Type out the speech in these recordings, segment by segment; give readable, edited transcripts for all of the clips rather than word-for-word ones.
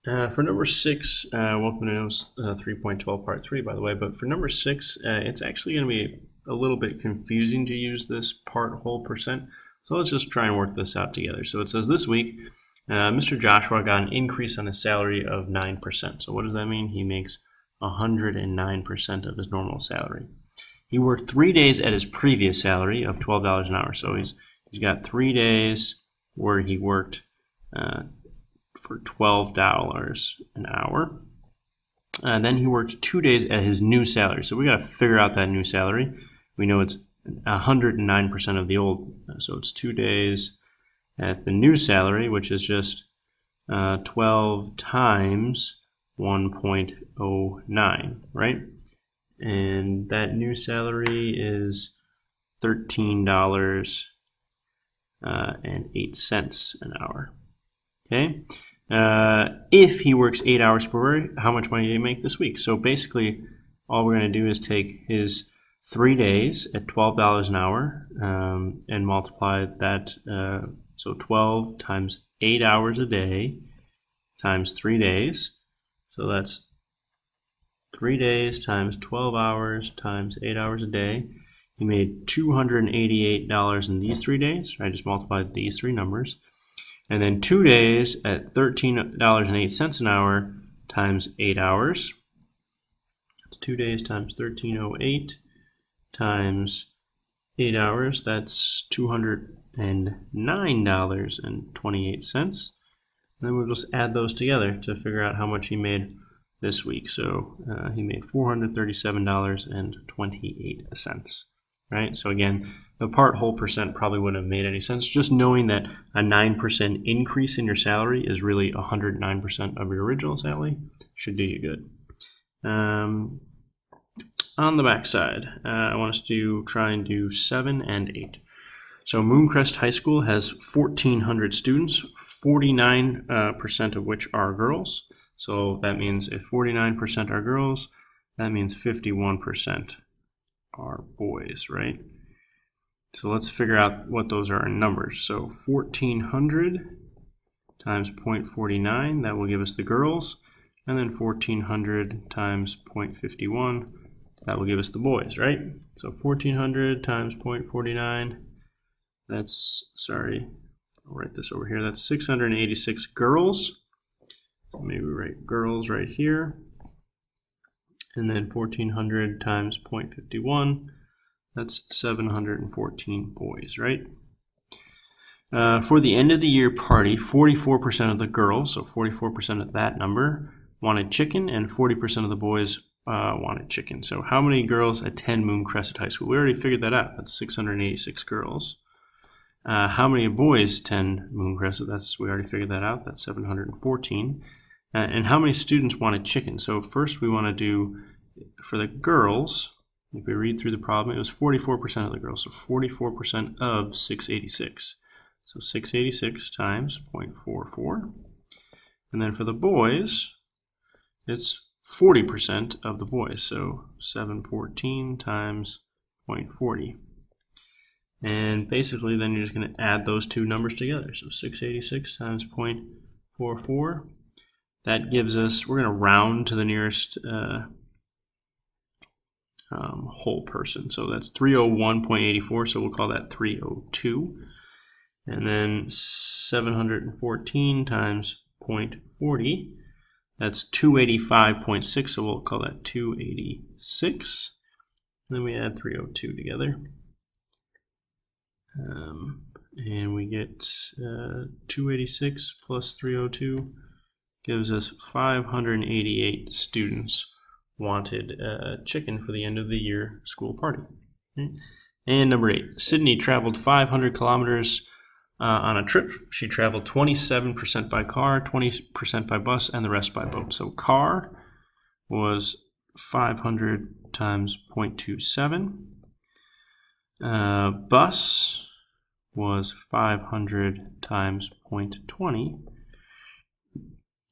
For number 6, welcome to NOS 3.12 part 3, by the way, but for number 6, it's actually going to be a little bit confusing to use this part whole percent. So let's just try and work this out together. So it says this week, Mr. Joshua got an increase on his salary of 9%. So what does that mean? He makes 109% of his normal salary. He worked 3 days at his previous salary of $12 an hour. So he's got 3 days where he worked for $12 an hour. Then he worked 2 days at his new salary. So we got to figure out that new salary. We know it's 109% of the old. So it's 2 days at the new salary, which is just 12 times 1.09, right? And that new salary is $13.08 an hour. Okay. If he works 8 hours per week, how much money did he make this week? So basically, all we're going to do is take his 3 days at $12 an hour and multiply that. So 12 times 8 hours a day times 3 days. So that's 3 days times 12 hours times 8 hours a day. He made $288 in these 3 days. I just multiplied these three numbers. And then 2 days at $13.08 an hour times 8 hours. That's 2 days times 1308 times 8 hours. That's $209.28. And then we'll just add those together to figure out how much he made this week. So he made $437.28. Right? So again, the part whole percent probably wouldn't have made any sense. Just knowing that a 9% increase in your salary is really 109% of your original salary should do you good. On the back side, I want us to try and do 7 and 8. So Mooncrest High School has 1,400 students, 49% of which are girls. So that means if 49% are girls, that means 51% are boys, right? So let's figure out what those are in numbers. So 1,400 times 0.49, that will give us the girls. And then 1,400 times 0.51, that will give us the boys, right? So 1,400 times 0.49, that's, sorry, I'll write this over here. That's 686 girls. So maybe we write girls right here. And then 1,400 times 0.51, that's 714 boys, right? For the end of the year party, 44% of the girls, so 44% of that number, wanted chicken, and 40% of the boys wanted chicken. So how many girls attend Mooncrest High School? We already figured that out. That's 686 girls. How many boys attend Mooncrest? We already figured that out. That's 714. And how many students wanted chicken? So first we want to do, for the girls, if we read through the problem, it was 44% of the girls, so 44% of 686. So 686 times 0.44. And then for the boys, it's 40% of the boys, so 714 times 0.40. And basically then you're just going to add those two numbers together. So 686 times 0.44. That gives us, we're going to round to the nearest whole person. So that's 301.84, so we'll call that 302. And then 714 times 0.40, that's 285.6, so we'll call that 286. Then we add 302 together. And we get 286 plus 302 gives us 588 students wanted chicken for the end of the year school party. Okay. And number 8, Sydney traveled 500 kilometers on a trip. She traveled 27% by car, 20% by bus, and the rest by boat. So car was 500 times 0.27. Bus was 500 times 0.20.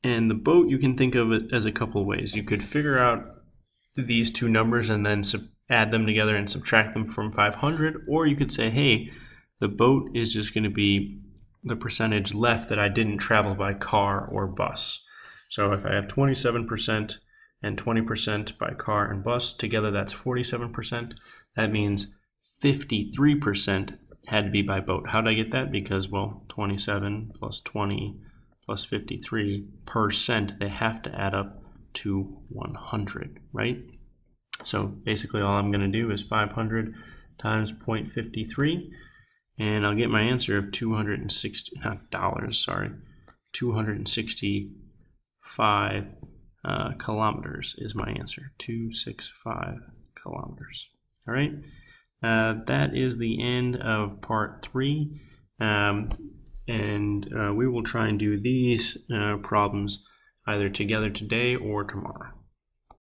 And the boat, you can think of it as a couple of ways. You could figure out these two numbers and then add them together and subtract them from 500, or you could say, hey, the boat is just going to be the percentage left that I didn't travel by car or bus. So if I have 27% and 20% by car and bus, together that's 47%. That means 53% had to be by boat. How did I get that? Because, well, 27 plus 20 plus 53%, they have to add up to 100, right? So basically all I'm going to do is 500 times 0.53, and I'll get my answer of 265 kilometers is my answer. 265 kilometers. All right. That is the end of part 3, and we will try and do these problems either together today or tomorrow.